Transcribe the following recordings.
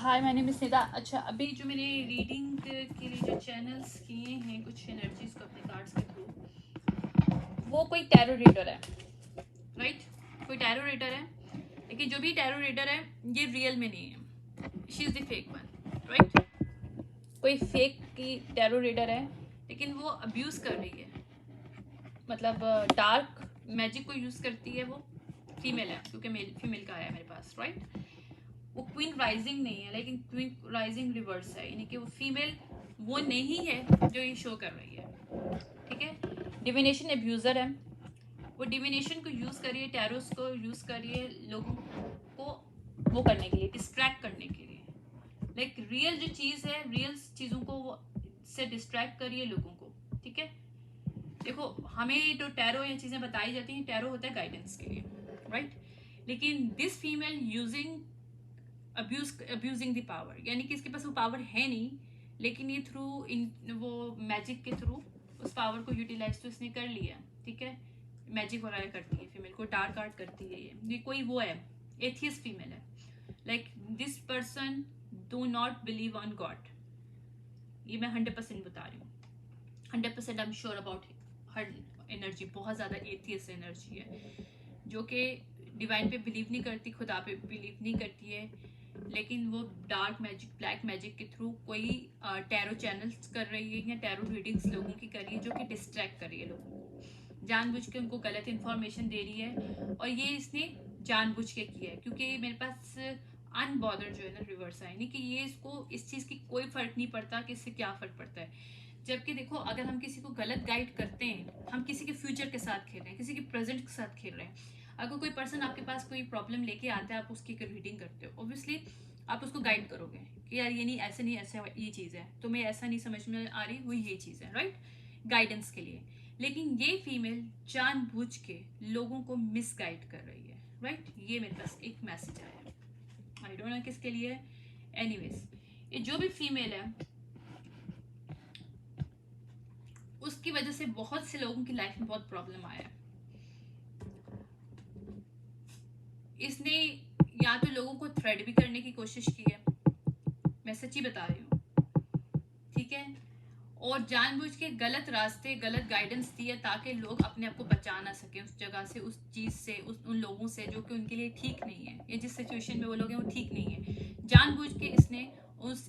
हाय मैंने मिस निदा। अच्छा, अभी जो मैंने रीडिंग के लिए जो चैनल्स किए हैं कुछ एनर्जीज को अपने कार्ड्स के थ्रू, वो कोई टैरो रीडर है, राइट? कोई टैरो रीडर है, लेकिन जो भी टैरो रीडर है ये रियल में नहीं है, she is the fake one, right? कोई फेक की टैरो रीडर है, लेकिन वो अब्यूज़ कर रही है, मतलब डार्क मैजिक को यूज़ करती है। वो फीमेल है, क्योंकि मेल फीमेल का आया है मेरे पास, राइट? वो क्वीन राइजिंग नहीं है, लेकिन क्वीन राइजिंग रिवर्स है, यानी कि वो फीमेल वो नहीं है जो ये शो कर रही है, ठीक है? डिविनेशन एब्यूज़र है, वो डिविनेशन को यूज़ करिए, टैरोस को यूज़ करिए लोगों को वो करने के लिए, डिस्ट्रैक्ट करने के लिए। लाइक रियल जो चीज़ है, रियल चीज़ों को वो से डिस्ट्रैक्ट करिए लोगों को, ठीक है? देखो, हमें जो टैरो ये चीज़ें बताई जाती हैं, टैरो होता है गाइडेंस के लिए, राइट? लेकिन this female using abusing the power, यानी कि इसके पास वो पावर है नहीं, लेकिन ये थ्रू इन वो मैजिक के थ्रू उस पावर को यूटिलाइज तो इसने कर लिया, ठीक है? मैजिक वगैरह करती है फीमेल को, डार्क आर्ट करती है ये कोई वो है, एथियस्ट फीमेल है। Like this person do not believe on God, ये मैं 100% बता रही हूँ, 100% I am sure about her energy. बहुत ज़्यादा एथियस्ट एनर्जी है जो कि डिवाइन पे बिलीव नहीं करती, खुदा पे बिलीव नहीं करती है, लेकिन वो डार्क मैजिक, ब्लैक मैजिक के थ्रू कोई टैरो चैनल्स कर रही है या टैरो रीडिंग्स लोगों की कर रही है, जो कि डिस्ट्रैक्ट कर रही है लोगों को, जानबूझ के उनको गलत इन्फॉर्मेशन दे रही है। और ये इसने जानबूझ के किया है, क्योंकि मेरे पास अनबॉदर जो है ना रिवर्स है, यानी कि ये इसको इस चीज़ की कोई फ़र्क नहीं पड़ता कि इससे क्या फ़र्क पड़ता है। जबकि देखो, अगर हम किसी को गलत गाइड करते हैं, हम किसी के फ्यूचर के साथ खेल रहे हैं, किसी के प्रेजेंट के साथ खेल रहे हैं। अगर कोई पर्सन आपके पास कोई प्रॉब्लम लेके आता है, आप उसकी रीडिंग करते हो, ऑब्वियसली आप उसको गाइड करोगे कि यार ये नहीं, ऐसे नहीं, ऐसे ये चीज़ है, तुम्हें ऐसा नहीं समझ में आ रही, वो ये चीज़ है, राइट? गाइडेंस के लिए। लेकिन ये फीमेल जानबूझ के लोगों को मिसगाइड कर रही है, राइट? ये मेरे पास एक मैसेज आया है, आई डोंट नो किसके लिए। एनीवेज, ये जो भी फीमेल है उसकी वजह से बहुत से लोगों की लाइफ में बहुत प्रॉब्लम आया है। इसने या तो लोगों को थ्रेड भी करने की कोशिश की है, मैं सच्ची बता रही हूँ, ठीक है? और जानबूझ के गलत रास्ते, गलत गाइडेंस दिए ताकि लोग अपने आप को बचा ना सके उस जगह से, उस चीज़ से, उन लोगों से जो कि उनके लिए ठीक नहीं है, या जिस सिचुएशन में वो लोग हैं वो ठीक नहीं है। जानबूझ के इसने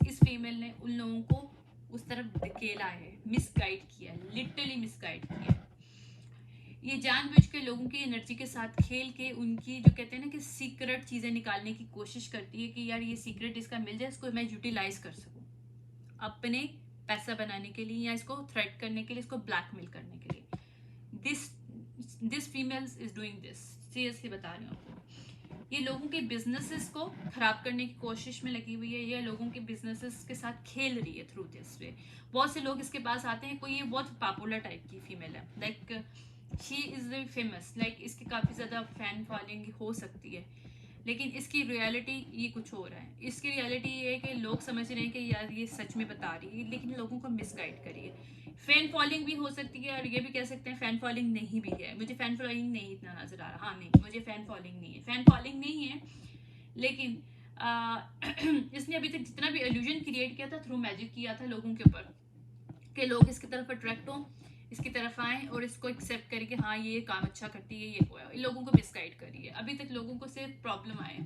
इस फीमेल ने उन लोगों को उस तरफ धकेला है, मिसगाइड किया, लिटरली मिसगाइड किया। ये जानबूझ के लोगों की एनर्जी के साथ खेल के उनकी जो कहते हैं ना कि सीक्रेट चीज़ें निकालने की कोशिश करती है कि यार ये सीक्रेट इसका मिल जाए, इसको मैं यूटिलाइज कर सकूं अपने पैसा बनाने के लिए, या इसको थ्रेट करने के लिए, इसको ब्लैकमेल करने के लिए। This females is doing this, seriously बता रही हूँ आपको। ये लोगों के बिजनेसेस को खराब करने की कोशिश में लगी हुई है, ये लोगों के बिजनेसेस के साथ खेल रही है थ्रू दिस वे। बहुत से लोग इसके पास आते हैं, कोई ये बहुत पॉपुलर टाइप की फीमेल है, like she is very famous, like इसकी काफ़ी ज़्यादा फैन फॉलोइंग हो सकती है, लेकिन इसकी रियलिटी ये कुछ हो रहा है। इसकी रियलिटी ये है कि लोग समझ रहे हैं कि यार ये सच में बता रही है, लेकिन लोगों को मिसगाइड करिए। फैन फॉलोइंग भी हो सकती है, और ये भी कह सकते हैं फैन फॉलोइंग नहीं भी है। मुझे फैन फॉलोइंग नहीं इतना नजर आ रहा, हाँ नहीं, मुझे फैन फॉलोइंग नहीं है, फैन फॉलोइंग नहीं है, लेकिन इसने अभी तक जितना भी इल्यूजन क्रिएट किया था, थ्रू मैजिक किया था लोगों के ऊपर, कि लोग इसकी तरफ अट्रैक्ट हों, इसकी तरफ आए और इसको एक्सेप्ट करें कि हाँ ये काम अच्छा करती है, ये वो, लोगों को मिसगाइड करिए। अभी तक लोगों को सिर्फ प्रॉब्लम आए।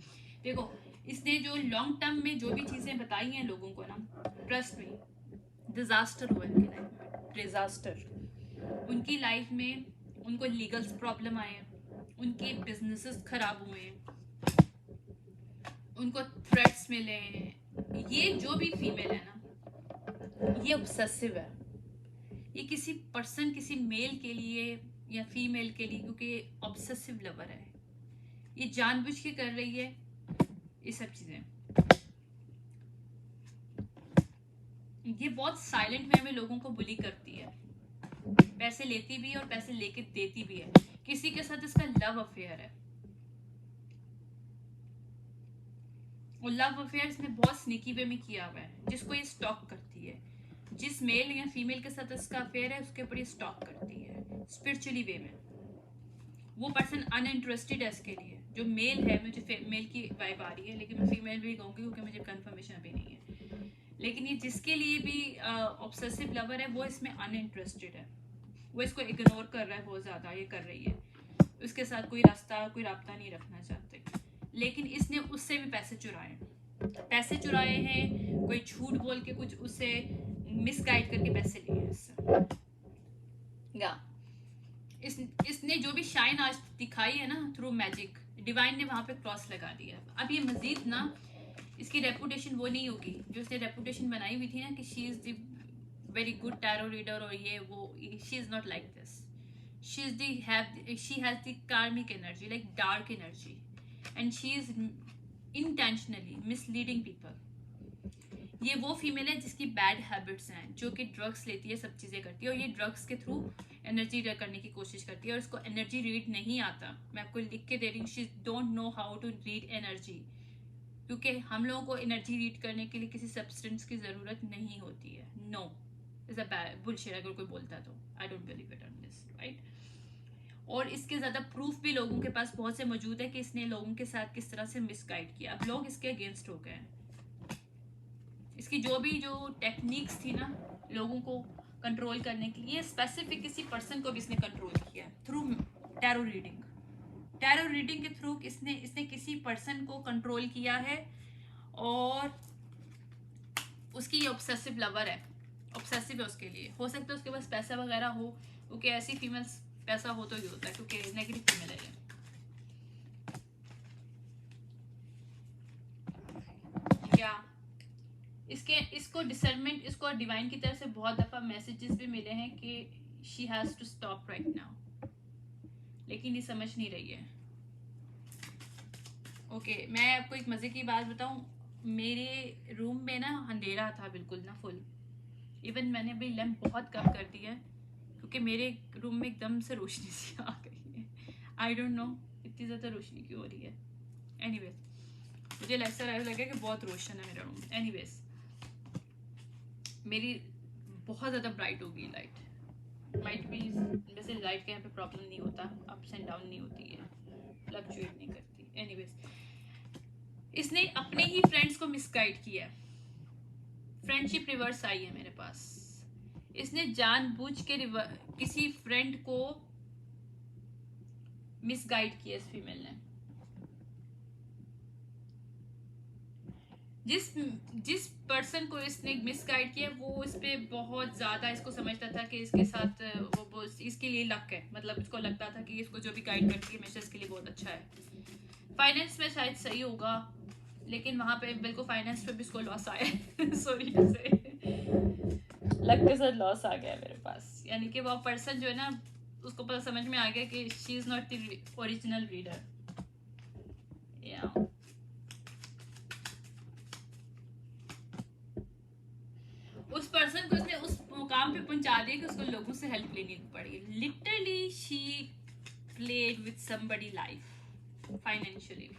देखो, इसने जो लॉन्ग टर्म में जो भी चीज़ें बताई हैं लोगों को ना, ट्रस्ट में डिजास्टर हुआ इनकी लाइफ में, डिजास्टर। उनकी लाइफ में उनको लीगल प्रॉब्लम आए हैं, उनके बिजनेसेस खराब हुए हैं, उनको थ्रेट्स मिले हैं। ये जो भी फीमेल है ना, ये ऑब्सेसिव है। ये किसी पर्सन, किसी मेल के लिए या फीमेल के लिए, क्योंकि ऑब्सेसिव लवर है, ये जानबूझ के कर रही है ये सब चीजें। ये बहुत साइलेंट वे में लोगों को बुली करती है, पैसे लेती भी है और पैसे लेके देती भी है। किसी के साथ इसका लव अफेयर है, और लव अफेयर इसने बहुत स्नीकी वे में किया हुआ है, जिसको ये स्टॉक करती है। जिस मेल या फीमेल के साथ इसका अफेयर है, उसके ऊपर ये स्टॉक करती है स्पिरिचुअली वे में। वो पर्सन अनइंटरेस्टेड है इसके लिए, जो मेल है, मुझे मेल की वाइब आ रही है, लेकिन मैं फीमेल भी कहूँगी क्योंकि मुझे कंफर्मेशन अभी नहीं है। लेकिन ये जिसके लिए भी ऑब्सेसिव लवर है वो इसमें अनइंटरेस्टेड है, वो इसको इग्नोर कर रहा है, बहुत ज़्यादा ये कर रही है, उसके साथ कोई रास्ता नहीं रखना चाहते। लेकिन इसने उससे भी पैसे चुराए हैं, कोई झूठ बोल के कुछ उससे मिसगाइड करके पैसे लिए उससे। या इसने जो भी शाइन आज दिखाई है ना थ्रू मैजिक, डिवाइन ने वहां पे क्रॉस लगा दिया। अब ये मजीद ना इसकी रेपुटेशन वो नहीं होगी जो इसने रेपुटेशन बनाई हुई थी ना कि she is the very good tarot reader और ये वो। She is not like this. she has the karmic energy, like dark energy, and she is intentionally misleading people. ये वो फीमेल है जिसकी बैड हैबिट्स हैं, जो कि ड्रग्स लेती है, सब चीज़ें करती है, और ये ड्रग्स के थ्रू एनर्जी रीड करने की कोशिश करती है, और इसको एनर्जी रीड नहीं आता। मैं आपको लिख के दे रही हूँ, she don't know how to read energy, क्योंकि हम लोगों को एनर्जी रीड करने के लिए किसी सब्सटेंस की ज़रूरत नहीं होती है। नो इज़ अ बुलशिट अगर कोई बोलता है तो। I don't believe it on this, right. और इसके ज़्यादा प्रूफ भी लोगों के पास बहुत से मौजूद है कि इसने लोगों के साथ किस तरह से मिसगाइड किया। अब लोग इसके अगेंस्ट हो गए हैं। इसकी जो टेक्निक्स थी ना लोगों को कंट्रोल करने की, ये स्पेसिफिक किसी पर्सन को भी इसने कंट्रोल किया through tarot reading. Tarot reading के थ्रू इसने किसी पर्सन को कंट्रोल किया है, और उसकी ऑब्सेसिव लवर है, ऑब्सेसिव है उसके लिए। हो सकता है उसके पास पैसा वगैरह हो, क्योंकि ऐसी फीमेल्स पैसा हो तो ही होता है, क्योंकि नेगेटिव फीमेल है ये। या इसको डिसर्नमेंट, इसको डिवाइन की तरफ से बहुत दफ़ा मैसेजेस भी मिले हैं कि she has to stop right now, लेकिन ये समझ नहीं रही है। ओके, मैं आपको एक मज़े की बात बताऊं। मेरे रूम में ना अंधेरा था बिल्कुल ना, फुल। इवन मैंने अभी लैम्प बहुत कम कर दिया है, क्योंकि मेरे रूम में एकदम से रोशनी सी आ गई है। आई डोंट नो इतनी ज़्यादा रोशनी क्यों हो रही है। एनीवेज, मुझे ऐसा लगा कि बहुत रोशन है मेरा रूम। एनीवेज, मेरी बहुत ज़्यादा ब्राइट होगी लाइट भी। वैसे लाइट के यहाँ पे प्रॉब्लम नहीं होता, अप्स एंड डाउन नहीं होती है, फ्लक्चुएट नहीं करती। एनीवेज, इसने अपने ही फ्रेंड्स को मिसगाइड किया है। फ्रेंडशिप रिवर्स आई है मेरे पास। इसने जानबूझ के किसी फ्रेंड को मिसगाइड किया इस फीमेल ने। जिस पर्सन को इसने मिसगाइड किया वो इस पे बहुत ज़्यादा इसको समझता था कि इसके साथ वो इसके लिए लक है, मतलब इसको लगता था कि इसको जो भी गाइड करती है हमेशा इसके लिए बहुत अच्छा है। फाइनेंस में शायद सही होगा, लेकिन वहाँ पे बिल्कुल फाइनेंस पे भी इसको लॉस आया। सॉरी टू से, लक के साथ लॉस आ गया मेरे पास। यानी कि वो पर्सन जो है ना, उसको पता समझ में आ गया कि she is not the original reader. या उस पर्सन को इसने उस मुकाम पे पहुंचा दिया कि उसको लोगों से हेल्प लेनी पड़ी। Literally she played with somebody life financially.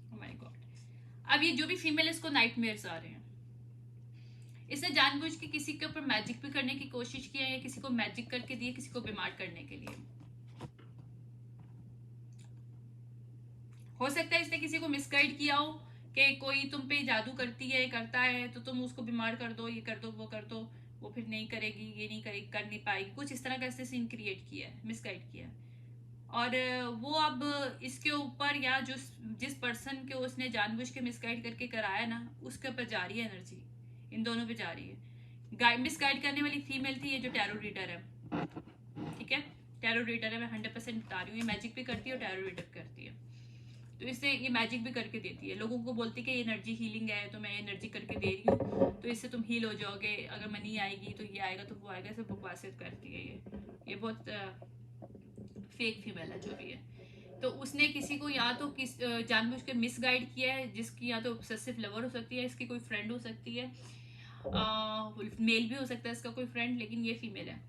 Oh my God. अब ये जो भी फीमेल इसको नाइटमेयर्स आ रहे हैं, इसने जानबूझ के किसी के ऊपर मैजिक भी करने की कोशिश किया, या किसी को मैजिक करके दिए किसी को बीमार करने के लिए। हो सकता है इसने किसी को मिसगाइड किया हो कि कोई तुम पे जादू करती है, करता है, तो तुम उसको बीमार कर दो, ये कर दो, वो कर दो, वो फिर नहीं करेगी, ये नहीं करेगी, कर नहीं पाएगी। कुछ इस तरह का इसने सीन क्रिएट किया है, मिसगाइड किया है। और वो अब इसके ऊपर, या जिस पर्सन के उसने जानबूझ के मिसगाइड करके कराया ना, उसके ऊपर जा रही है एनर्जी, इन दोनों पे जा रही है। मिसगाइड करने वाली फीमेल थी ये जो टैरो रीडर है, ठीक है, टैरो रीडर है, मैं 100% बता रही हूँ। ये मैजिक भी करती है और टैरो रीडर करती है। तो इससे ये मैजिक भी करके देती है, लोगों को बोलती है कि ये एनर्जी हीलिंग है, तो मैं एनर्जी करके दे रही हूँ, तो इससे तुम हील हो जाओगे, अगर मनी आएगी तो ये आएगा, तो वो आएगा। सब बकवासियत करती है ये बहुत फेक फीमेल है जो भी है। तो उसने किसी को या तो जानबूझ के मिसगाइड किया है, जिसकी या तो ऑब्सेसिव लवर हो सकती है, इसकी कोई फ्रेंड हो सकती है, मेल भी हो सकता है इसका कोई फ्रेंड, लेकिन ये फीमेल है।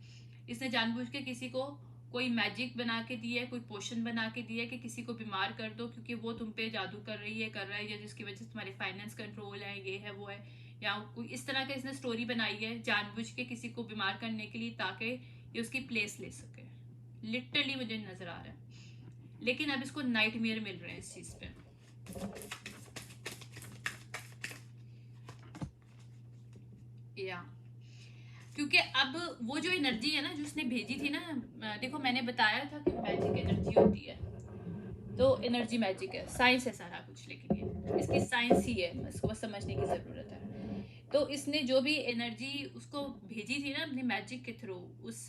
इसने जानबूझ के किसी को कोई मैजिक बना के दी है, कोई पोशन बना के दी है कि किसी को बीमार कर दो, क्योंकि वो तुम पे जादू कर रही है, कर रहा है, या जिसकी वजह से तुम्हारे फाइनेंस कंट्रोल है, ये है वो है, या कोई इस तरह का इसने स्टोरी बनाई है जानबूझ के किसी को बीमार करने के लिए, ताकि ये उसकी प्लेस ले सके, लिटरली मुझे नजर आ रहा है। लेकिन अब इसको नाइटमेयर मिल रहे हैं इस चीज पे। या क्योंकि अब वो जो एनर्जी है ना जो उसने भेजी थी ना, देखो मैंने बताया था कि मैजिक एनर्जी होती है, तो एनर्जी मैजिक है, साइंस है सारा कुछ, लेकिन ये इसकी साइंस ही है, इसको बस समझने की ज़रूरत है। तो इसने जो भी एनर्जी उसको भेजी थी ना अपने मैजिक के थ्रू, उस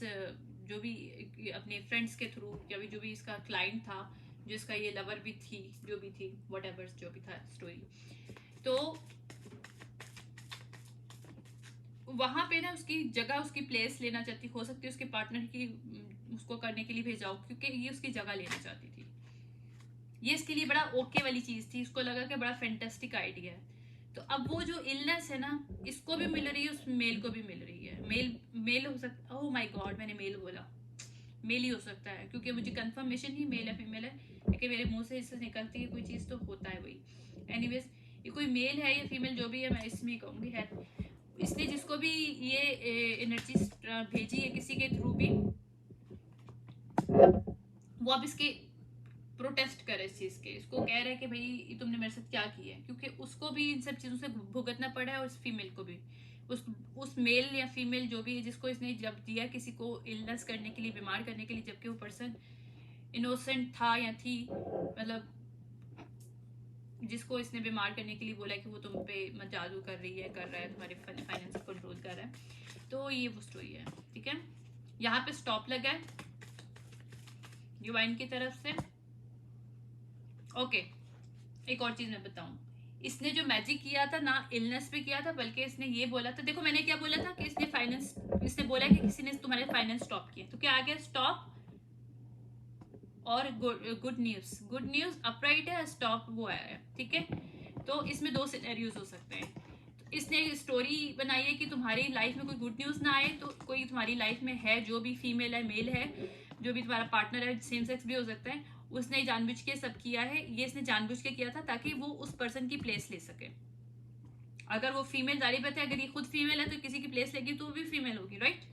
जो भी अपने फ्रेंड्स के थ्रू, या भी जो भी इसका क्लाइंट था, जो इसका ये लवर भी थी, जो भी थी, व्हाटएवर जो भी था स्टोरी, तो वहां पे ना उसकी जगह, उसकी प्लेस लेना चाहती, हो सकती है उसके पार्टनर की उसको करने के लिए भेजा हो, क्योंकि ये उसकी जगह लेना चाहती थी। ये इसके लिए बड़ा ओके वाली चीज थी, इसको लगा कि बड़ा फैंटास्टिक आइडिया है। तो अब वो जो इलनेस है ना, इसको भी मिल रही है, उस मेल को भी मिल रही है। मेल हो सकता, ओह माय गॉड मैंने मेल बोला, मेल ही हो सकता है, क्योंकि मुझे कंफर्मेशन ही मेल है फीमेल है, लेकिन मेरे मुंह से इससे निकलती है कोई चीज तो होता है वही। एनीवेज, ये कोई मेल है या फीमेल जो भी है, मैं इसमें कहूंगी है। इसने जिसको भी ये एनर्जी भेजी है किसी के थ्रू भी, वो अब इसके प्रोटेस्ट करे इस चीज के, इसको कह रहे हैं कि भाई तुमने मेरे साथ क्या किया है, क्योंकि उसको भी इन सब चीजों से भुगतना पड़ा है, और उस फीमेल को भी, उस मेल या फीमेल जो भी है जिसको इसने जब दिया किसी को इलनेस करने के लिए, बीमार करने के लिए, जबकि वो पर्सन इनोसेंट था या थी, मतलब जिसको इसने बीमार करने के लिए बोला कि वो तुम पे जादू कर रही है, कर रहा है, तुम्हारे फाइनेंस को कंट्रोल कर रहा है। तो ये वो स्टोरी है, ठीक है। यहाँ पे स्टॉप लगा है डिवाइन की तरफ से। ओके, एक और चीज मैं बताऊं, इसने जो मैजिक किया था ना, इलनेस पे किया था, बल्कि इसने ये बोला था, देखो मैंने क्या बोला था कि इसने बोला कि किसी ने तुम्हारे फाइनेंस स्टॉप किए, तो क्या आ गया स्टॉप और गुड न्यूज अपराइट है, स्टॉप वो आया है, ठीक है। तो इसमें दो सिनेरियोज हो सकते हैं। तो इसने स्टोरी बनाई है कि तुम्हारी लाइफ में कोई गुड न्यूज ना आए, तो कोई तुम्हारी लाइफ में है जो भी फीमेल है, मेल है, जो भी तुम्हारा पार्टनर है, सेम सेक्स भी हो सकता है, उसने जानबूझ के सब किया है, ये इसने जानबूझ के किया था ताकि वो उस पर्सन की प्लेस ले सके। अगर वो फीमेल, जारी बात है, अगर ये खुद फीमेल है तो किसी की प्लेस लेगी तो वो भी फीमेल होगी, राइट।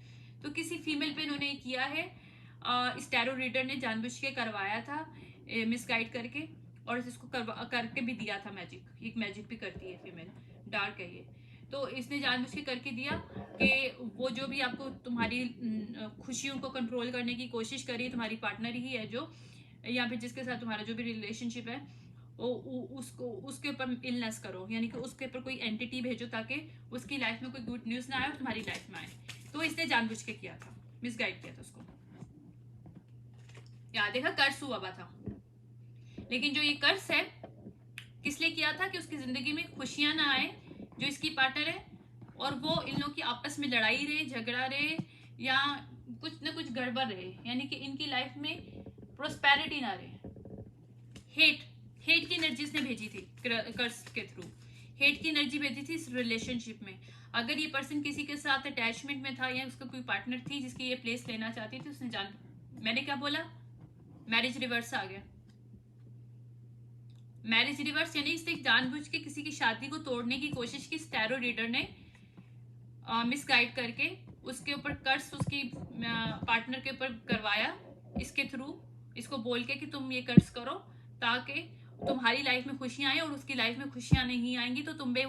तो किसी फीमेल पे इन्होंने किया है, इस टैरो रीडर ने जानबूझ के करवाया था, मिसगाइड करके, और इसको करके भी दिया था मैजिक, एक मैजिक भी करती है फीमेल, डार्क है ये। तो इसने जानबूझ के करके दिया कि वो जो भी आपको तुम्हारी खुशियों को कंट्रोल करने की कोशिश करी, तुम्हारी पार्टनर ही है जो, या फिर जिसके साथ तुम्हारा जो भी रिलेशनशिप है, उसको उसके ऊपर इलनेस करो, यानी कि उसके ऊपर कोई एंटिटी भेजो ताकि उसकी लाइफ में कोई गुड न्यूज ना आए और तुम्हारी लाइफ में आए। तो इसने जानबूझ के किया था, मिसगाइड किया था उसको। याद देखा, कर्ज हुआ था, लेकिन जो ये कर्ज है किस लिए किया था कि उसकी जिंदगी में खुशियां ना आए जो इसकी पार्टनर है, और वो इन लोगों की आपस में लड़ाई रहे, झगड़ा रहे, या कुछ ना कुछ गड़बड़ रहे, यानी कि इनकी लाइफ में प्रोस्पेरिटी ना रहे। हेट की एनर्जी इसने भेजी थी कर्ज के थ्रू, हेट की एनर्जी भेजी थी इस रिलेशनशिप में। अगर ये पर्सन किसी के साथ अटैचमेंट में था, या उसका कोई पार्टनर थी जिसकी ये प्लेस लेना चाहती थी, उसने मैंने क्या बोला, मैरिज रिवर्स आ गया। मैरिज रिवर्स यानी इसने जानबूझ के किसी की शादी को तोड़ने की कोशिश की, टैरो रीडर ने मिसगाइड करके उसके ऊपर कर्ज उसकी पार्टनर के ऊपर करवाया, इसके थ्रू, इसको बोल के कि तुम ये कर्ज करो ताकि तुम्हारी लाइफ में खुशियां आए, और उसकी लाइफ में खुशियां नहीं आएंगी तो तुम पे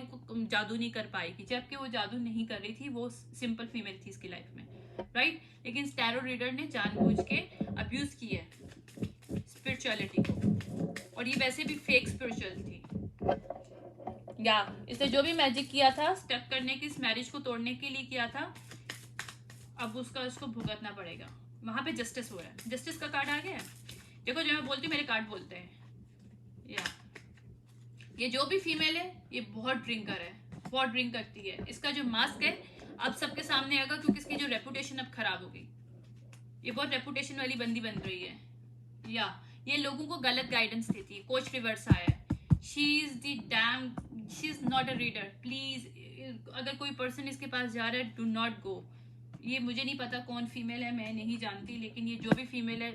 जादू नहीं कर पाएगी, जबकि वो जादू नहीं कर रही थी, वो सिंपल फीमेल थी इसकी लाइफ में, राइट। लेकिन टैरो रीडर ने जानबूझ के अब्यूज किया स्पिरिचुअलिटी को, और ये वैसे भी फेक स्पिरिचुअल थी। या इसने जो भी मैजिक किया था स्टक करने की, इस मैरिज को तोड़ने के लिए किया था, अब उसको भुगतना पड़ेगा। वहां पे जस्टिस हो रहा है, जस्टिस का कार्ड आ गया है। देखो जो मैं बोलती हूँ मेरे कार्ड बोलते हैं। या ये जो भी फीमेल है ये बहुत ड्रिंकर है, बहुत ड्रिंक करती है। इसका जो मास्क है अब सबके सामने आएगा, क्योंकि इसकी जो रेपुटेशन अब खराब हो गई, ये बहुत रेपुटेशन वाली बंदी बन रही है। या ये लोगों को गलत गाइडेंस देती है। कोच रिवर्स आया है, she is not a reader. Please, अगर कोई पर्सन इसके पास जा रहा है, डू नॉट गो। ये मुझे नहीं पता कौन फीमेल है, मैं नहीं जानती, लेकिन ये जो भी फीमेल है,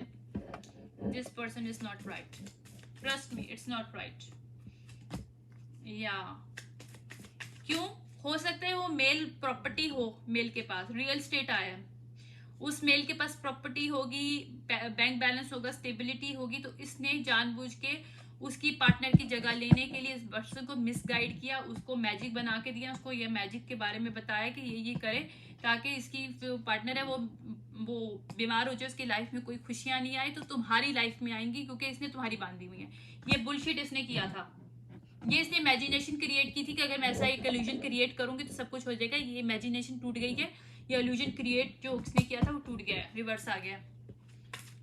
this person is not right, trust me, it's not right. या क्यों? हो सकता है वो मेल प्रॉपर्टी हो, मेल के पास रियल स्टेट आया है, उस मेल के पास प्रॉपर्टी होगी, बैंक बैलेंस होगा, स्टेबिलिटी होगी, तो इसने जानबूझ के उसकी पार्टनर की जगह लेने के लिए इस पर्सन को मिसगाइड किया, उसको मैजिक बना के दिया, उसको ये मैजिक के बारे में बताया कि ये करे ताकि इसकी जो पार्टनर है वो बीमार हो जाए, उसकी लाइफ में कोई खुशियां नहीं आए, तो तुम्हारी लाइफ में आएंगी क्योंकि इसने तुम्हारी बांधी हुई है। ये बुलशिट इसने किया था। ये इसने इमेजिनेशन क्रिएट की थी कि अगर मैं ऐसा एक इल्यूजन क्रिएट करूंगी तो सब कुछ हो जाएगा। ये इमेजिनेशन टूट गई है, ये इल्यूजन क्रिएट जो उसने किया था वो टूट गया है, रिवर्स आ गया,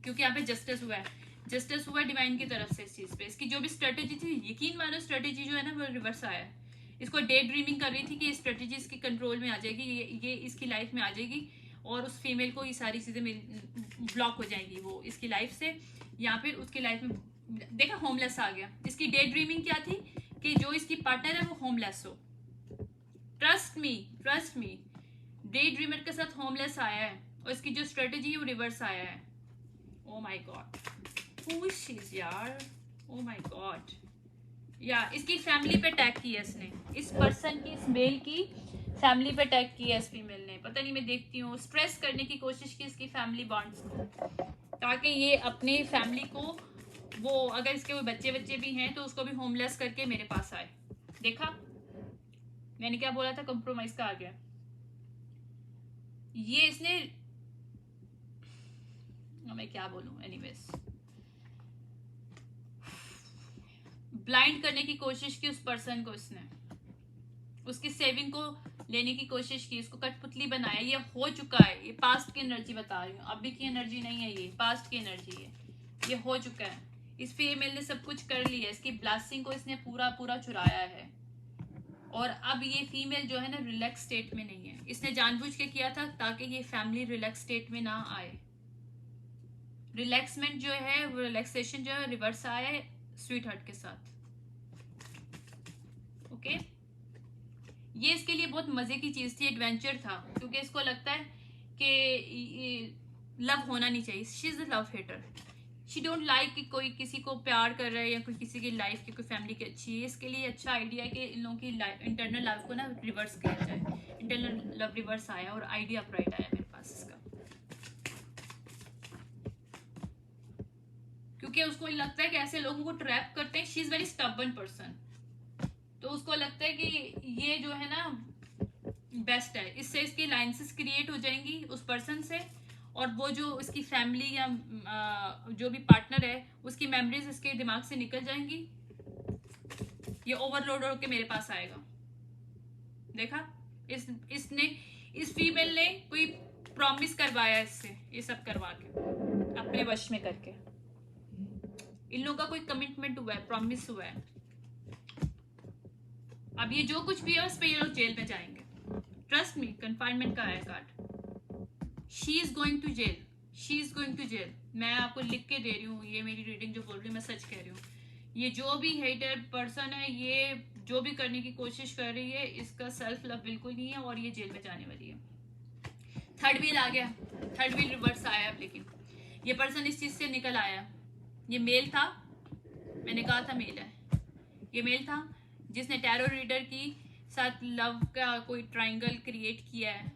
क्योंकि यहाँ पे जस्टिस हुआ है, जस्टिस हुआ डिवाइन की तरफ से इस चीज पे। इसकी जो भी स्ट्रेटेजी थी, यकीन मानो स्ट्रेटेजी जो है ना वो रिवर्स आया है। इसको डे ड्रीमिंग कर रही थी कि ये स्ट्रेटेजी इसके कंट्रोल में आ जाएगी, ये इसकी लाइफ में आ जाएगी और उस फीमेल को ये सारी चीजें ब्लॉक हो जाएंगी वो इसकी लाइफ से, या फिर उसकी लाइफ में देखा होमलेस आ गया। इसकी डे ड्रीमिंग क्या थी कि जो इसकी पार्टनर है वो होमलेस हो। ट्रस्ट मी, डे ड्रीमर के साथ होमलेस आया है और इसकी जो स्ट्रेटेजी है वो रिवर्स आया है। Oh my God, who is she यार, ओ माय गॉड। या इसकी फैमिली पे अटैक किया इसने, इस पर्सन की, इस मेल की फैमिली पे अटैक किया इस फीमेल ने। पता नहीं, मैं देखती हूँ स्ट्रेस करने की कोशिश की इसकी फैमिली बॉन्ड्स को, ताकि ये अपनी फैमिली को, वो अगर इसके कोई बच्चे भी हैं तो उसको भी होमलेस करके मेरे पास आए। देखा मैंने क्या बोला था, कंप्रोमाइज का आ गया। ये इसने, मैं क्या बोलूं, एनीवेज, ब्लाइंड करने की कोशिश की उस पर्सन को, इसने उसकी सेविंग को लेने की कोशिश की, इसको कठपुतली बनाया। ये हो चुका है, ये पास्ट की एनर्जी बता रही हूँ, अभी की एनर्जी नहीं है, ये पास्ट की एनर्जी है, ये हो चुका है। इस फीमेल ने सब कुछ कर लिया, इसकी ब्लेसिंग को इसने पूरा चुराया है, और अब ये फीमेल जो है ना रिलैक्स स्टेट में नहीं है। इसने जानबूझ के किया था ताकि ये फैमिली रिलैक्स स्टेट में ना आए। रिलैक्समेंट जो है, वो रिलैक्सेशन जो है रिवर्स आया है स्वीट हार्ट के साथ। ओके, ये इसके लिए बहुत मजे की चीज थी, एडवेंचर था, क्योंकि इसको लगता है कि लव होना नहीं चाहिए। She is a love hater, she don't like कि कोई किसी को प्यार कर रहा है या कोई किसी की लाइफ की, कोई फैमिली की अच्छी है। इसके लिए अच्छा आइडिया है कि इन लोगों की इंटरनल लव को ना रिवर्स किया जाए। इंटरनल लव रिवर्स आया और आइडिया अपराइट आया मेरे पास इसका, क्योंकि उसको लगता है कि ऐसे लोगों को ट्रैप करते हैं। She is very stubborn person, तो उसको लगता है कि ये जो है ना बेस्ट है, इससे इसकी लाइंसेस क्रिएट हो जाएंगी उस पर्सन से, और वो जो इसकी फैमिली या जो भी पार्टनर है उसकी मेमोरीज इसके दिमाग से निकल जाएंगी। ये ओवरलोड होकर मेरे पास आएगा। देखा, इस फीमेल ने कोई प्रॉमिस करवाया इससे, ये सब करवा के अपने वश में करके। इन लोगों का कोई कमिटमेंट हुआ है, प्रॉमिस हुआ है। अब ये जो कुछ भी है उस पर ये लोग जेल में जाएंगे। ट्रस्ट मी, कन्फाइनमेंट का आया card. She is going to jail, she is going to jail. मैं आपको लिख के दे रही हूँ, ये मेरी रीडिंग जो बोल रही हूँ मैं सच कह रही हूँ। ये जो भी हेटर पर्सन है, ये जो भी करने की कोशिश कर रही है, इसका सेल्फ लव बिल्कुल नहीं है और ये जेल में जाने वाली है। थर्ड व्हील आ गया, थर्ड व्हील रिवर्स आया अब, लेकिन ये पर्सन इस चीज से निकल आया। ये मेल था, मैंने कहा था मेल है, ये मेल था जिसने टैरो रीडर की साथ लव का कोई ट्रायंगल क्रिएट किया है,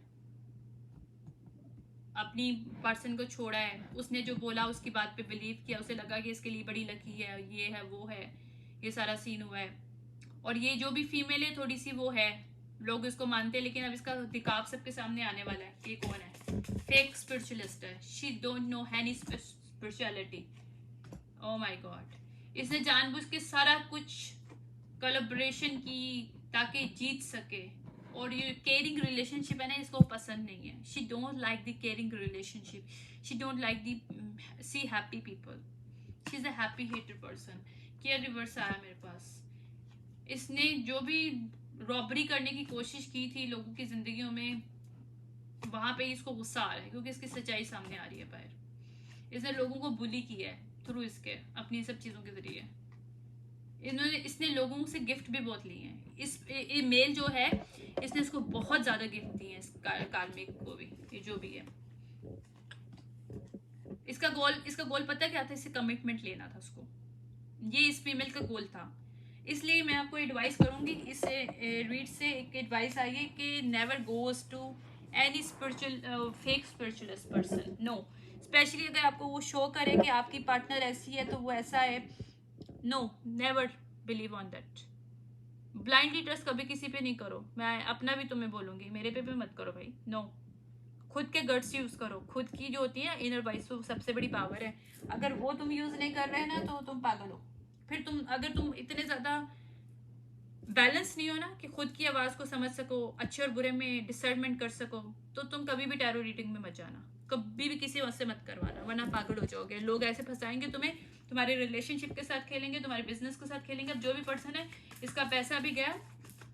अपनी पर्सन को छोड़ा है। उसने जो बोला उसकी बात पे बिलीव किया, उसे लगा कि इसके लिए बड़ी लकी है, ये है वो है, ये सारा सीन हुआ है। और ये जो भी फीमेल है थोड़ी सी वो है, लोग इसको मानते हैं, लेकिन अब इसका दिखाव सबके सामने आने वाला है। ये कौन है? फेक स्पिरिचुअलिस्ट है, she don't no any spirituality. Oh my God, इसने जानबूझ के सारा कुछ कोलैबोरेशन की ताकि जीत सके, और ये केयरिंग रिलेशनशिप है ना, इसको पसंद नहीं है। She don't like the caring relationship, she don't like the see happy people, she is a happy hated person. Care reverse आया मेरे पास। इसने जो भी रॉबरी करने की कोशिश की थी लोगों की जिंदगियों में, वहां पे इसको गुस्सा आ रहा है क्योंकि इसकी सच्चाई सामने आ रही है बाहर। इसने लोगों को बुली किया है थ्रू इसके, अपनी सब चीजों के जरिए। इसने लोगों से गिफ्ट भी बहुत लिए हैं। ये मेल जो है, इसने इसको बहुत ज्यादा गिफ्ट दिए हैं, इस कार्मिक को भी, ये जो भी है। इसका गोल पता क्या था? इससे कमिटमेंट लेना था उसको, ये इस फीमेल का गोल था। इसलिए मैं आपको एडवाइस करूंगी, इस रीड से एक एडवाइस आई है कि never goes to any spiritual fake spiritualist person, no. Specially अगर आपको वो शो करे कि आपकी पार्टनर ऐसी है तो वो ऐसा है, no, never believe on that. Blindly trust कभी किसी पे नहीं करो, मैं अपना भी तुम्हें बोलूंगी, मेरे पे भी मत करो भाई, नो। खुद के गट्स यूज करो, खुद की जो होती है इनर वॉइस, वो सबसे बड़ी पावर है। अगर वो तुम यूज नहीं कर रहे ना तो तुम पागल हो। फिर तुम, अगर तुम इतने ज्यादा बैलेंस नहीं हो ना कि खुद की आवाज को समझ सको, अच्छे और बुरे में डिसर्नमेंट कर सको, तो तुम कभी भी टैरो रीडिंग में मत जाना, कभी भी किसी से मत करवाना, वरना पागल हो जाओगे। लोग ऐसे फंसाएंगे तुम्हें, तुम्हारे रिलेशनशिप के साथ खेलेंगे, तुम्हारे बिजनेस के साथ खेलेंगे। अब जो भी पर्सन है, इसका पैसा भी गया,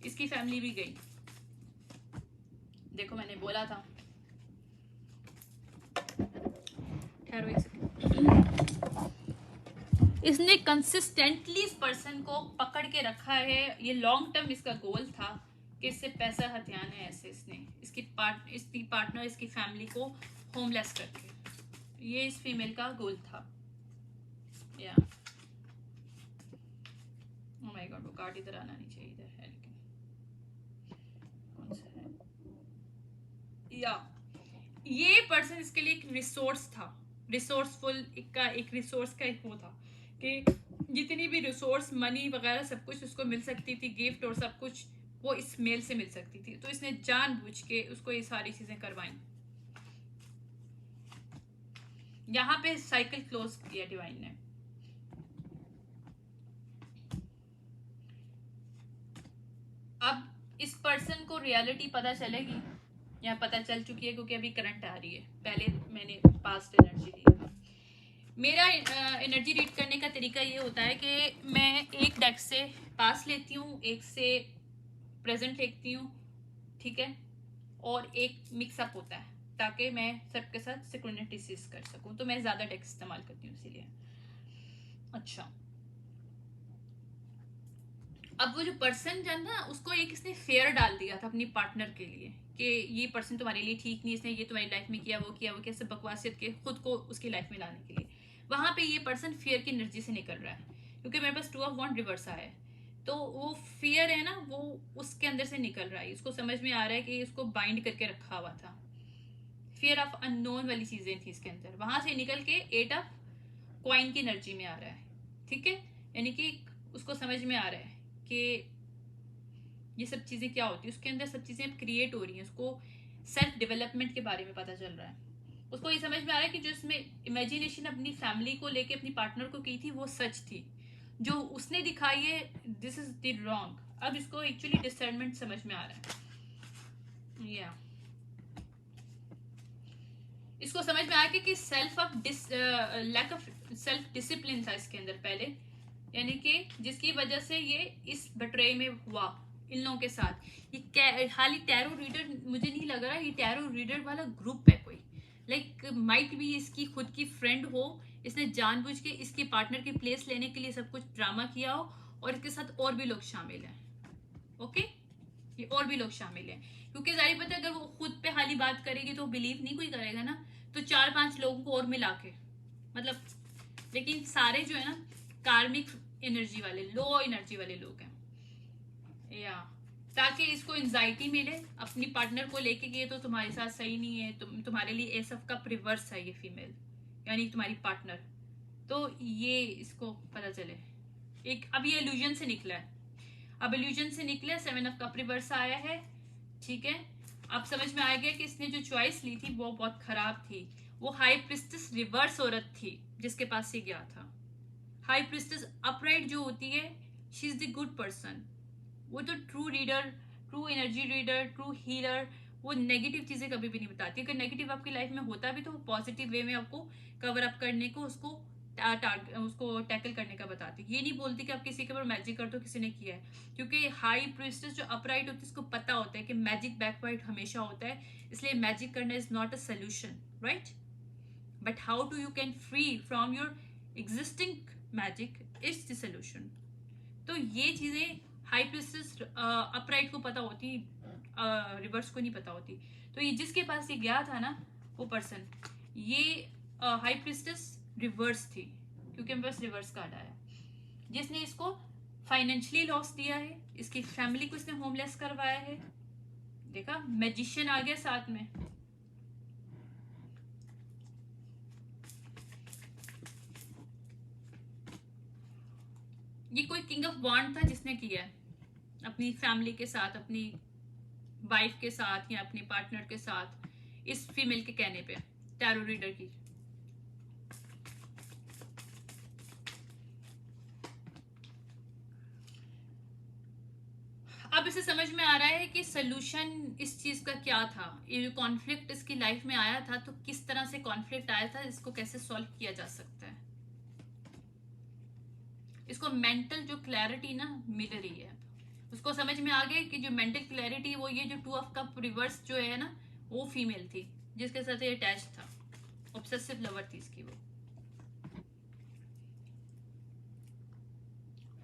इसकी फैमिली भी गई। देखो मैंने बोला था। ठहरो एक सेकंड। इसने कंसिस्टेंटली इस पर्सन को पकड़ के रखा है, ये लॉन्ग टर्म इसका गोल था कि इससे पैसा हथियाना है। ऐसे इसने इसकी पार्टनर, इसकी फैमिली को होमलेस करके, ये इस फीमेल का गोल था। या ओह माय गॉड, वो कार्ड इधर आना नहीं चाहिए, इधर है लेकिन कौन सा है? या ये पर्सन इसके लिए एक रिसोर्स था, रिसोर्सफुल का एक रिसोर्स का एक वो था कि जितनी भी रिसोर्स, मनी वगैरह सब कुछ उसको मिल सकती थी, गिफ्ट और सब कुछ वो इस मेल से मिल सकती थी। तो इसने जानबूझ के उसको ये सारी चीजें करवाई। यहाँ पे साइकिल क्लोज किया डिवाइन ने। अब इस पर्सन को रियलिटी पता चलेगी, या पता चल चुकी है क्योंकि अभी करंट आ रही है। पहले मैंने पास्ट एनर्जी दी था। मेरा एनर्जी रीड करने का तरीका ये होता है कि मैं एक डेक से पास लेती हूँ, एक से प्रेजेंट लेती हूँ, ठीक है, और एक मिक्सअप होता है ताकि मैं सबके साथ सिंक्रोनिसिस कर सकूँ। तो मैं ज़्यादा डेक इस्तेमाल करती हूँ इसीलिए। अच्छा, अब वो जो पर्सन जो ना, उसको एक इसने फेयर डाल दिया था अपनी पार्टनर के लिए कि ये पर्सन तुम्हारे लिए ठीक नहीं, इसने ये तुम्हारी लाइफ में किया, वो कैसे बकवासियत के खुद को उसकी लाइफ में लाने के लिए। वहां पे ये पर्सन फियर की एनर्जी से निकल रहा है, क्योंकि मेरे पास 2 ऑफ वॉन्ड रिवर्स आया है। तो वो फियर है ना, वो उसके अंदर से निकल रहा है। इसको समझ में आ रहा है कि इसको बाइंड करके रखा हुआ था, फियर ऑफ अननोन वाली चीजें थी इसके अंदर। वहां से निकल के 8 ऑफ क्वाइन की एनर्जी में आ रहा है, ठीक है। यानी कि उसको समझ में आ रहा है कि ये सब चीजें क्या होती है, उसके अंदर सब चीजें क्रिएट हो रही हैं। उसको सेल्फ डेवलपमेंट के बारे में पता चल रहा है। उसको ये समझ में आ रहा है कि जो इसमें इमेजिनेशन अपनी फैमिली को लेके अपनी पार्टनर को की थी वो सच थी, जो उसने दिखाई है दिस इज द रॉन्ग। अब इसको एक्चुअली डिसर्नमेंट समझ में आ रहा है। या इसको समझ में आया कि self of lack of self discipline था इसके अंदर पहले, यानी कि जिसकी वजह से ये इस बटरे में हुआ इन लोगों के साथ। ये हाल ही टैरो रीडर मुझे नहीं लग रहा, ये टैरो रीडर वाला ग्रुप है कोई, लाइक माइट भी इसकी खुद की फ्रेंड हो, इसने जानबूझ के इसकी पार्टनर की प्लेस लेने के लिए सब कुछ ड्रामा किया हो, और इसके साथ और भी लोग शामिल हैं। ओके, ये और भी लोग शामिल हैं, क्योंकि जाहिर पता है अगर वो खुद पे हाली बात करेगी तो बिलीव नहीं कोई करेगा ना, तो 4-5 लोगों को और मिला के मतलब, लेकिन सारे जो है ना कार्मिक एनर्जी वाले, लो एनर्जी वाले लोग हैं। या ताकि इसको एंजाइटी मिले अपनी पार्टनर को लेके कि ये तो तुम्हारे साथ सही नहीं है, तुम्हारे लिए एस ऑफ कप रिवर्स है ये फीमेल, यानी तुम्हारी पार्टनर। तो ये इसको पता चले एक, अब ये इल्यूजन से निकला है, अब इल्यूजन से निकले 7 ऑफ कप रिवर्स आया है, ठीक है। अब समझ में आ गया कि इसने जो चॉइस ली थी वो बहुत खराब थी। वो हाई प्रिस्टेस रिवर्स औरत थी जिसके पास से गया था। हाई प्रिस्टेस अपराइट जो होती है, she is the good person. वो तो true reader, true energy reader, true healer, वो नेगेटिव चीजें कभी भी नहीं बताती। अगर नेगेटिव आपकी लाइफ में होता भी तो वो पॉजिटिव वे में आपको कवर अप करने को, उसको टैकल करने का बताती। ये नहीं बोलती कि आप किसी के ऊपर मैजिक कर दो, किसी ने किया है, क्योंकि हाई प्रिस्टेस जो अपराइट होती है उसको पता होता है कि मैजिक बैकवर्ड हमेशा होता है, इसलिए मैजिक करना is not a solution, right. But how to you can free from your existing magic is the solution. तो ये चीजें हाई प्रिस्टेस अपराइट को पता होती, रिवर्स को नहीं पता होती। तो ये जिसके पास ये गया था ना वो पर्सन, ये हाई प्रिस्टेस रिवर्स थी, क्योंकि मेरे पास रिवर्स कार्ड आया, जिसने इसको फाइनेंशियली लॉस दिया है, इसकी फैमिली को इसने होमलेस करवाया है, देखा, मैजिशियन आ गया साथ में। ये कोई किंग ऑफ वॉन्ड था जिसने किया है अपनी फैमिली के साथ, अपनी वाइफ के साथ या अपने पार्टनर के साथ, इस फीमेल के कहने पे, टैरो रीडर की। अब इसे समझ में आ रहा है कि सोल्यूशन इस चीज का क्या था, ये जो कॉन्फ्लिक्ट इसकी लाइफ में आया था, तो किस तरह से कॉन्फ्लिक्ट आया था, इसको कैसे सॉल्व किया जा सकता है। इसको मेंटल जो क्लैरिटी ना मिल रही है, उसको समझ में आ गया कि जो मेंटल क्लैरिटी वो ये जो 2 ऑफ कप रिवर्स जो है ना, वो फीमेल थी जिसके साथ ये अटैच था, ऑब्सेसिव लवर थी इसकी, वो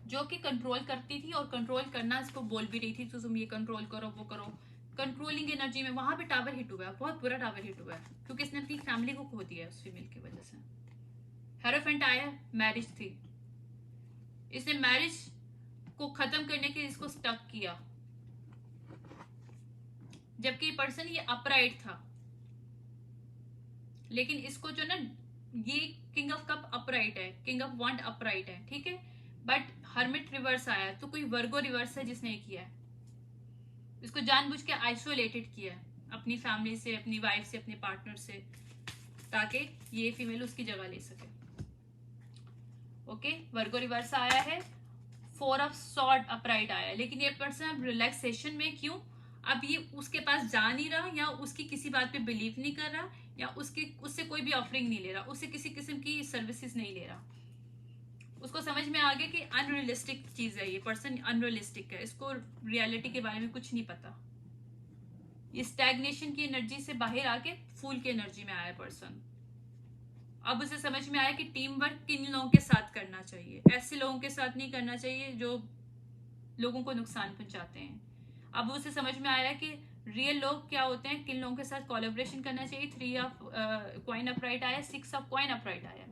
जो कि कंट्रोल करती थी और कंट्रोल करना इसको बोल भी रही थी, तो तुम ये कंट्रोल करो, वो करो, कंट्रोलिंग एनर्जी में। वहां पे टावर हिट हुआ है, बहुत बुरा टावर हिट हुआ है, क्योंकि इसने अपनी फैमिली को खो दिया है उस फीमेल की वजह से। हेरोफेंट आया, मैरिज थी, इसने मैरिज को खत्म करने के लिए इसको स्टक किया, जबकि पर्सन ये अपराइट था, लेकिन इसको जो ना, ये किंग ऑफ कप अपराइट है, किंग ऑफ वॉन्ड अपराइट है, ठीक है, बट हर्मिट रिवर्स आया, तो कोई वर्गो रिवर्स है जिसने किया है, इसको जानबूझ के आइसोलेटेड किया है अपनी फैमिली से, अपनी वाइफ से, अपने पार्टनर से, ताकि ये फीमेल उसकी जगह ले सके। ओके, वर्गो रिवर्स आया है, 4 ऑफ सॉर्ड अपराइट आया है, लेकिन ये पर्सन अब रिलैक्सेशन में, क्यों, अब ये उसके पास जा नहीं रहा, या उसकी किसी बात पे बिलीव नहीं कर रहा, या उससे कोई भी ऑफरिंग नहीं ले रहा, उससे किसी किस्म की सर्विसेज नहीं ले रहा। उसको समझ में आ गया कि अनरियलिस्टिक चीज है, ये पर्सन अनरियलिस्टिक है, इसको रियलिटी के बारे में कुछ नहीं पता, ये स्टैग्नेशन की एनर्जी से बाहर आके फूल की एनर्जी में आया पर्सन। अब उसे समझ में आया कि टीम वर्क किन लोगों के साथ करना चाहिए, ऐसे लोगों के साथ नहीं करना चाहिए जो लोगों को नुकसान पहुंचाते हैं। अब उसे समझ में आया कि रियल लोग क्या होते हैं, किन लोगों के साथ कोलैबोरेशन करना चाहिए। 3 ऑफ कॉइन अपराइट आया, 6 ऑफ कॉइन अपराइट आया।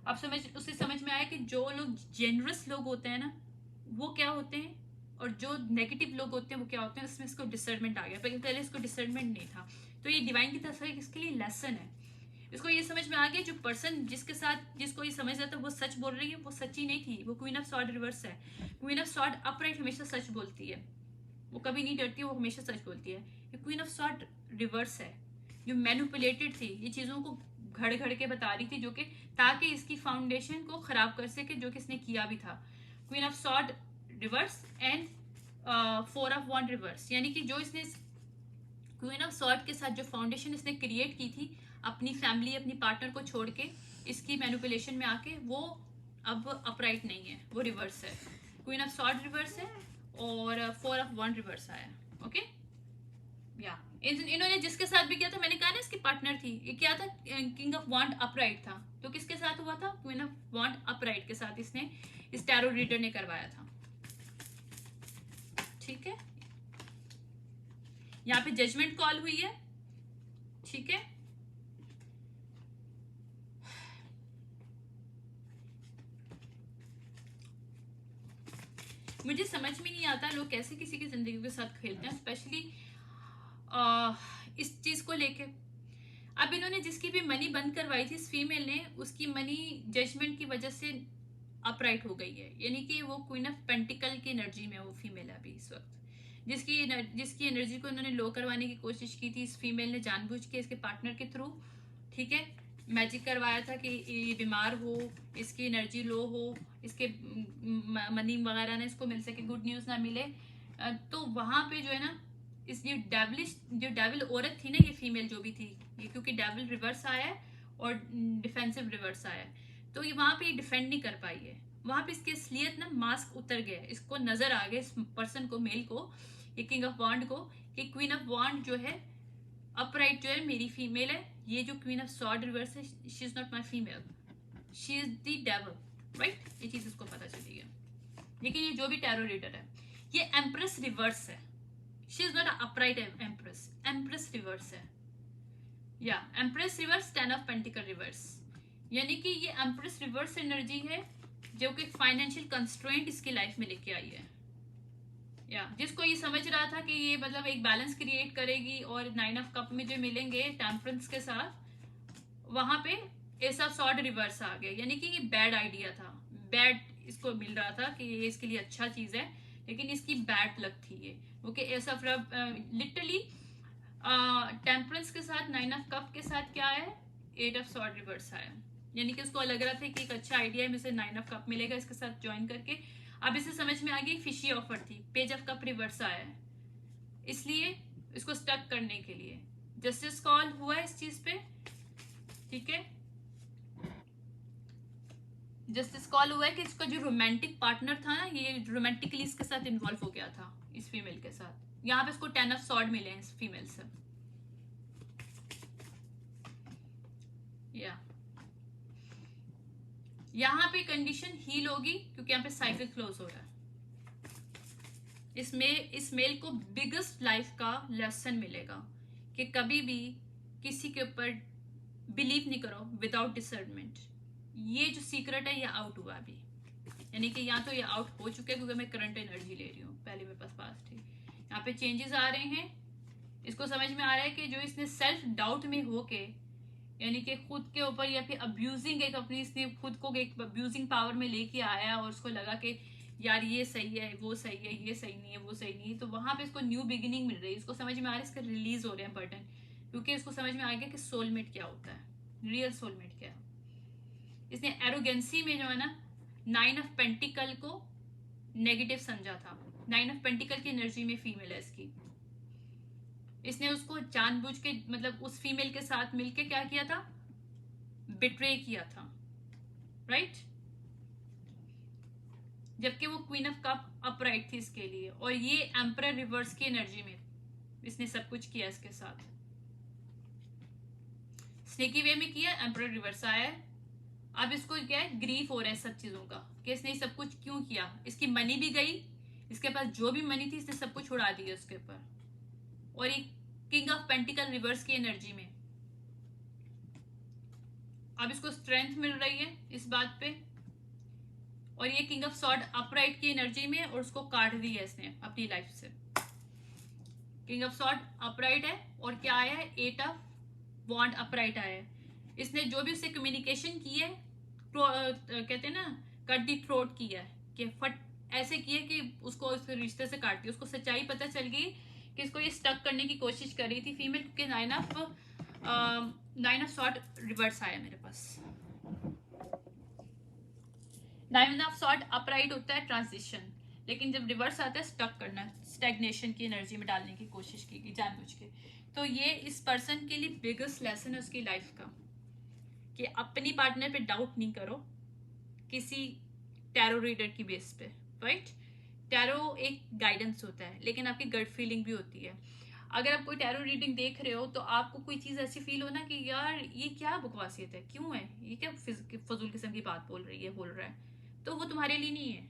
अब उसे समझ में आया कि जो लोग जेनरस लोग होते हैं ना, वो क्या होते हैं, और जो नेगेटिव लोग होते हैं वो क्या होते हैं। उसमें इसको डिसर्नमेंट आ गया, पहले इसको डिसर्नमेंट नहीं था, तो ये डिवाइन की तरफ से इसके लिए लेसन है। इसको ये समझ में आ गया जो पर्सन जिसके साथ, जिसको ये समझ आता है वो सच बोल रही है, वो सच्ची नहीं थी, वो क्वीन ऑफ सॉर्ड रिवर्स है। क्वीन ऑफ सॉर्ड अपराइट हमेशा सच बोलती है, वो कभी नहीं डरती, वो हमेशा सच बोलती है। ये क्वीन ऑफ सॉर्ड रिवर्स है, जो मैनिपुलेटेड थी, ये चीजों को घड़ घड़ के बता रही थी, जो कि ताकि इसकी फाउंडेशन को खराब कर सके, जो कि इसने किया भी था। Queen of sword reverse and 4 of wand reverse, यानी कि जो इसने क्वीन ऑफ सॉर्ड के साथ जो फाउंडेशन इसने क्रिएट की थी अपनी फैमिली, अपनी पार्टनर को छोड़ के, इसकी मैनिपुलेशन में आके, वो अब अपराइट नहीं है, वो रिवर्स है। क्वीन ऑफ सॉर्ड रिवर्स है और 4 ऑफ वॉन्ड रिवर्स आया। ओके, या इन्होंने जिसके साथ भी किया था, मैंने कहा ना इसकी पार्टनर थी, ये क्या था, किंग ऑफ वॉन्ड अपराइट था, तो किसके साथ हुआ था, क्वीन ऑफ वॉन्ड अपराइट के साथ इसने, इस टैरो रीडर ने करवाया था। ठीक है, यहाँ पे जजमेंट कॉल हुई है, ठीक है। मुझे समझ में नहीं आता लोग कैसे किसी की जिंदगी के साथ खेलते हैं, स्पेशली इस चीज को लेके। अब इन्होंने जिसकी भी मनी बंद करवाई थी इस फीमेल ने, उसकी मनी जजमेंट की वजह से अपराइट हो गई है, यानी कि वो क्वीन ऑफ पेंटिकल की एनर्जी में वो फीमेल है अभी इस वक्त, जिसकी एनर्जी को इन्होंने लो करवाने की कोशिश की थी इस फीमेल ने जानबूझ के, इसके पार्टनर के थ्रू, ठीक है, मैजिक करवाया था कि ये बीमार हो, इसकी एनर्जी लो हो, इसके मनी वगैरह ना इसको मिल सके, गुड न्यूज़ ना मिले, तो वहाँ पे जो है ना, इस ये डेविल औरत थी ना, ये फीमेल जो भी थी, ये क्योंकि डेविल रिवर्स आया है और डिफेंसिव रिवर्स आया है, तो ये वहाँ पे डिफेंड नहीं कर पाई है, वहाँ पे इसकी असलियत ना मास्क उतर गया, इसको नजर आ गया इस पर्सन को, मेल को, ये किंग ऑफ वॉन्ड को, कि क्वीन ऑफ वॉन्ड जो है अपराइट जो है मेरी फीमेल है, ये जो क्वीन ऑफ सॉर्ड रिवर्स है, she is not my female, she is the devil, right, ये चीज इसको पता चली है। लेकिन ये जो भी टैरो रीडर है, ये एम्प्रेस रिवर्स है, she is not upright empress, empress reverse है, या empress reverse, 10 of pentacle reverse, यानी कि ये एम्प्रेस रिवर्स एनर्जी है जो कि फाइनेंशियल कंस्ट्रेंट इसकी लाइफ में लेके आई है। या जिसको ये समझ रहा था कि ये मतलब एक बैलेंस क्रिएट करेगी और 9 ऑफ कप में जो मिलेंगे टेम्परेंस के साथ, वहां पे एस ऑफ सॉर्ड रिवर्स आ गया, यानी कि ये बैड आइडिया था, बैड इसको मिल रहा था कि ये इसके लिए अच्छा चीज है, लेकिन इसकी बैड लक थी ये, क्योंकि एस ऑफ लिटरली टेम्परेंस के साथ 9 ऑफ कप के साथ क्या है, 8 ऑफ सॉर्ड रिवर्स आया, यानी कि उसको लग रहा था कि एक अच्छा आइडिया है, मुझे 9 ऑफ कप मिलेगा इसके साथ ज्वाइन करके। अब इसे समझ में आ गई फिशी ऑफर थी, पेज ऑफ कप रिवर्स आया है, इसलिए इसको स्टक करने के लिए जस्टिस कॉल हुआ है इस चीज पे, ठीक है। जस्टिस कॉल हुआ है कि इसका जो रोमांटिक पार्टनर था ना, ये रोमांटिकली इसके साथ इन्वॉल्व हो गया था इस फीमेल के साथ। यहाँ पे इसको 10 ऑफ सॉर्ड मिले हैं इस फीमेल से, या यहाँ पे कंडीशन हील होगी क्योंकि यहाँ पे साइकिल क्लोज हो रहा है। इस मेल को बिगेस्ट लाइफ का लेसन मिलेगा कि कभी भी किसी के ऊपर बिलीव नहीं करो विदाउट डिसर्नमेंट। ये जो सीक्रेट है ये आउट हुआ अभी, यानी कि यहाँ तो ये आउट हो चुका है क्योंकि मैं करंट एनर्जी ले रही हूँ, पहले मेरे पास थी। यहाँ पे चेंजेस आ रहे हैं, इसको समझ में आ रहा है कि जो इसने सेल्फ डाउट में होके, यानी कि खुद के ऊपर या फिर अब्यूजिंग एक अपनी, इसने खुद को एक अब्यूजिंग पावर में लेके आया और उसको लगा कि यार ये सही है, वो सही है, ये सही नहीं है, वो सही नहीं है, तो वहां पे इसको न्यू बिगिनिंग मिल रही है। इसको समझ में आ रहा है, इसका रिलीज हो रहे हैं बटन, क्योंकि इसको समझ में आ गया कि सोलमेट क्या होता है, रियल सोलमेट क्या है। इसने एरोगेंसी में जो है ना 9 ऑफ पेंटिकल को नेगेटिव समझा था, 9 ऑफ पेंटिकल की एनर्जी में फीमेल है इसकी, इसने उसको जानबूझ के मतलब उस फीमेल के साथ मिलके क्या किया था, बिट्रे किया था, राइट। जबकि वो क्वीन ऑफ कप अपराइट थी इसके लिए, और ये एम्परर रिवर्स की एनर्जी में इसने सब कुछ किया इसके साथ, स्नेकी वे में किया, एम्परर रिवर्स आया है। अब इसको क्या है, ग्रीफ हो रहा है सब चीजों का कि इसने सब कुछ क्यों किया। इसकी मनी भी गई, इसके पास जो भी मनी थी इसने सब कुछ उड़ा दिया उसके ऊपर, और एक किंग ऑफ पेंटिकल रिवर्स की एनर्जी में अब इसको स्ट्रेंथ मिल रही है इस बात पे, और ये किंग ऑफ सॉर्ड अपराइट की एनर्जी में, और उसको काट दिया इसने अपनी लाइफ से। किंग ऑफ सॉर्ड अपराइट है, और क्या आया है, 8 ऑफ वॉन्ड अपराइट आया है। इसने जो भी उससे कम्युनिकेशन की है, कहते हैं ना कट दी थ्रोट किया है, कि फट ऐसे किया कि उसको उस रिश्ते से काट दिया। उसको सच्चाई पता चल गई कि इसको ये स्टक करने की कोशिश कर रही थी फीमेल, क्योंकि 9 ऑफ सॉर्ड रिवर्स आया मेरे पास। 9 ऑफ सॉर्ड अपराइट होता है ट्रांजिशन, लेकिन जब रिवर्स आता है स्टक करना, स्टैग्नेशन की एनर्जी में डालने की कोशिश की गई जानबूझ के। तो ये इस पर्सन के लिए बिगेस्ट लेसन है उसकी लाइफ का, कि अपनी पार्टनर पे डाउट नहीं करो किसी टैरो रीडर की बेस पे, राइट। टैरो एक गाइडेंस होता है, लेकिन आपकी गट फीलिंग भी होती है। अगर आप कोई टैरो रीडिंग देख रहे हो तो आपको कोई चीज ऐसी फील हो ना कि यार ये क्या बकवासियत है, क्यों है ये, क्या फजूल किस्म की बात बोल रहा है, तो वो तुम्हारे लिए नहीं है,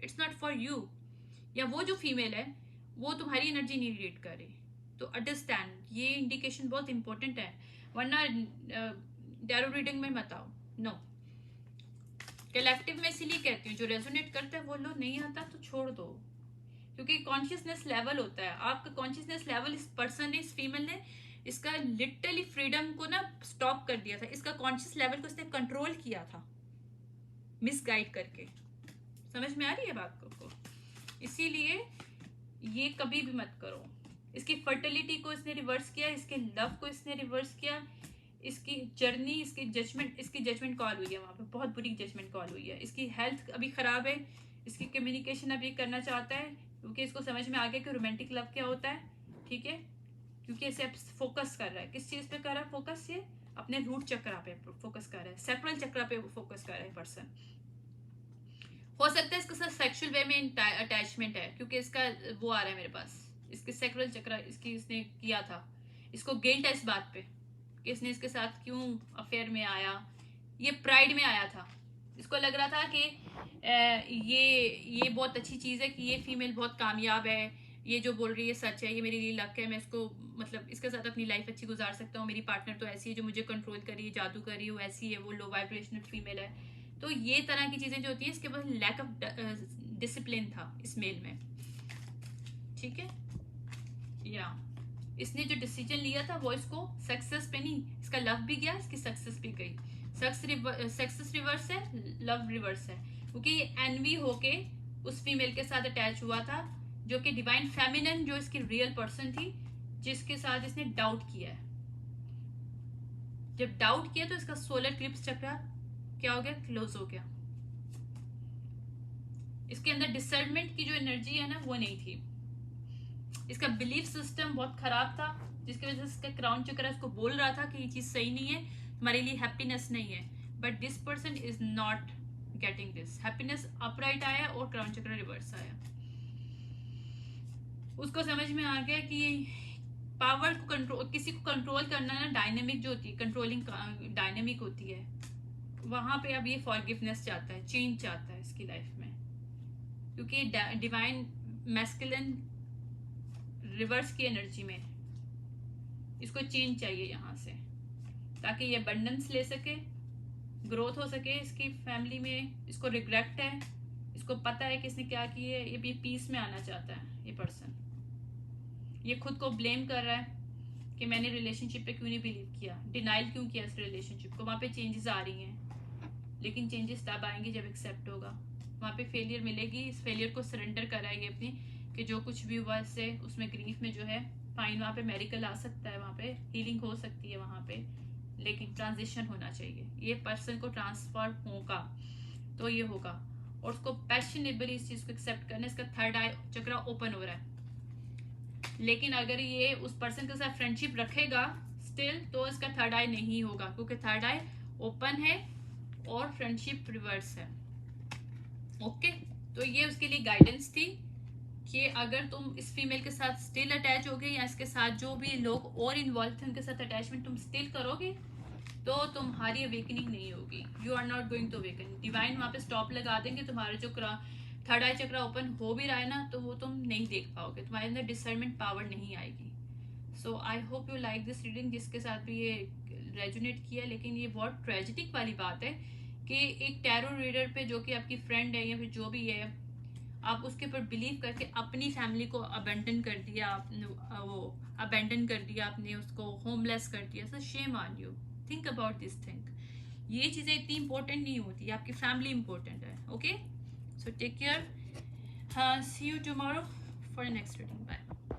इट्स नॉट फॉर यू। या वो जो फीमेल है वो तुम्हारी एनर्जी नहीं रीड कर रही, तो अंडरस्टैंड, ये इंडिकेशन बहुत इंपॉर्टेंट है, वरना टैरो रीडिंग में मत आओ, नो। कलेक्टिव में इसीलिए कहती हूँ, जो रेजोनेट करता है वो लो, नहीं आता तो छोड़ दो, क्योंकि कॉन्शियसनेस लेवल होता है आपका, कॉन्शियसनेस लेवल इस पर्सन ने, इस फीमेल ने इसका लिटरली फ्रीडम को ना स्टॉप कर दिया था, इसका कॉन्शियस लेवल को इसने कंट्रोल किया था मिसगाइड करके। समझ में आ रही है बात को? इसीलिए ये कभी भी मत करो। इसकी फर्टिलिटी को इसने रिवर्स किया, इसके लव को इसने रिवर्स किया, इसकी जर्नी, इसकी जजमेंट कॉल हुई है, वहां पे बहुत बुरी जजमेंट कॉल हुई है। इसकी हेल्थ अभी खराब है, इसकी कम्युनिकेशन अभी करना चाहता है, क्योंकि इसको समझ में आ गया कि रोमांटिक लव क्या होता है, ठीक है। क्योंकि इसे फोकस कर रहा है, किस चीज पे कर रहा है फोकस, ये अपने रूट चक्रा पे फोकस कर रहा है, सेक्रल चक्रा पे फोकस कर रहा है पर्सन। हो सकता है इसके साथ सेक्सुअल वे में अटैचमेंट है, क्योंकि इसका वो आ रहा है मेरे पास, इसके सेक्रल चक्र इसकी इसने किया था, इसको गिल्ट है इस बात पे कि इसने इसके साथ क्यों अफेयर में आया, ये प्राइड में आया था। इसको लग रहा था कि ये बहुत अच्छी चीज़ है कि ये फीमेल बहुत कामयाब है, ये जो बोल रही है सच है, ये मेरे लिए लक है, मैं इसको मतलब इसके साथ अपनी लाइफ अच्छी गुजार सकता हूँ, मेरी पार्टनर तो ऐसी है जो मुझे कंट्रोल कर रही है, जादू कर रही है, वो ऐसी है, वो लो वाइब्रेशनल फीमेल है। तो ये तरह की चीज़ें जो होती हैं, इसके पास लैक ऑफ डिसिप्लिन था इस मेल में। ठीक है, या इसने जो डिसीजन लिया था वो इसको सक्सेस पे नहीं, इसका लव भी गया, इसकी सक्सेस भी गई। सक्सेस रिवर्स है, लव रिवर्स है, क्योंकि ये एनवी होके उस फीमेल के साथ अटैच हुआ था जो कि डिवाइन फेमिनिन, जो इसकी रियल पर्सन थी, जिसके साथ इसने डाउट किया है। जब डाउट किया तो इसका सोलर क्लिप्स चक्र क्या हो गया, क्लोज हो गया। इसके अंदर डिसर्नमेंट की जो एनर्जी है ना वो नहीं थी। इसका बिलीफ सिस्टम बहुत खराब था, जिसकी वजह से इसका क्राउन चक्र इसको बोल रहा था कि ये चीज सही नहीं है, तुम्हारे लिए हैप्पीनेस नहीं है। But this person is not getting this happiness. Upright आया और क्राउन चक्र रिवर्स आया। उसको समझ में आ गया कि पावर को कंट्रोल, किसी को कंट्रोल करना ना डायनेमिक जो होती है, कंट्रोलिंग डायनेमिक होती है, वहां पे अब ये फॉरगिवनेस चाहता है, चेंज चाहता है इसकी लाइफ में, क्योंकि डिवाइन मैस्कुलिन रिवर्स की एनर्जी में इसको चेंज चाहिए यहाँ से, ताकि ये अबंडेंस ले सके, ग्रोथ हो सके इसकी फैमिली में। इसको रिग्रेट है, इसको पता है कि इसने क्या किया है, ये भी पीस में आना चाहता है। ये पर्सन ये खुद को ब्लेम कर रहा है कि मैंने रिलेशनशिप पे क्यों नहीं बिलीव किया, डिनाइल क्यों किया इस रिलेशनशिप को। वहाँ पे चेंजेस आ रही हैं, लेकिन चेंजेस तब आएंगे जब एक्सेप्ट होगा। वहाँ पे फेलियर मिलेगी, इस फेलियर को सरेंडर कराएगी अपनी, कि जो कुछ भी हुआ इससे, उसमें ग्रीफ में जो है फाइन, वहाँ पे मेडिकल आ सकता है, वहाँ पे हीलिंग हो सकती है वहाँ पे, लेकिन ट्रांजिशन होना चाहिए। ये पर्सन को ट्रांसफर होगा तो ये होगा, और उसको पैशनेबली इस चीज को एक्सेप्ट करना। इसका थर्ड आई चक्र ओपन हो रहा है, लेकिन अगर ये उस पर्सन के साथ फ्रेंडशिप रखेगा स्टिल, तो इसका थर्ड आई नहीं होगा, क्योंकि थर्ड आई ओपन है और फ्रेंडशिप रिवर्स है। ओके, तो ये उसके लिए गाइडेंस थी कि अगर तुम इस फीमेल के साथ स्टिल अटैच होगे, या इसके साथ जो भी लोग और इन्वॉल्व थे उनके साथ अटैचमेंट तुम स्टिल करोगे, तो तुम्हारी अवेकनिंग नहीं होगी। You are not going to awaken. Divine वहां पे स्टॉप लगा देंगे। तुम्हारा जो थर्ड आई चक्र ओपन हो भी रहा है ना, तो वो तुम नहीं देख पाओगे, तुम्हारे अंदर डिसर्नमेंट पावर नहीं आएगी। So I hope you like this reading, जिसके साथ भी ये रेजोनेट किया। लेकिन ये बहुत ट्रेजिक वाली बात है कि एक टैरो रीडर पे, जो कि आपकी फ्रेंड है या फिर जो भी है, आप उसके ऊपर बिलीव करके अपनी फैमिली को अबेंडन कर दिया, आपने उसको होमलेस कर दिया। So shame on you, think about this thing. ये चीजें इतनी इंपॉर्टेंट नहीं होती, आपकी फैमिली इंपॉर्टेंट है। Okay, so take care, see you tomorrow for next reading. Bye.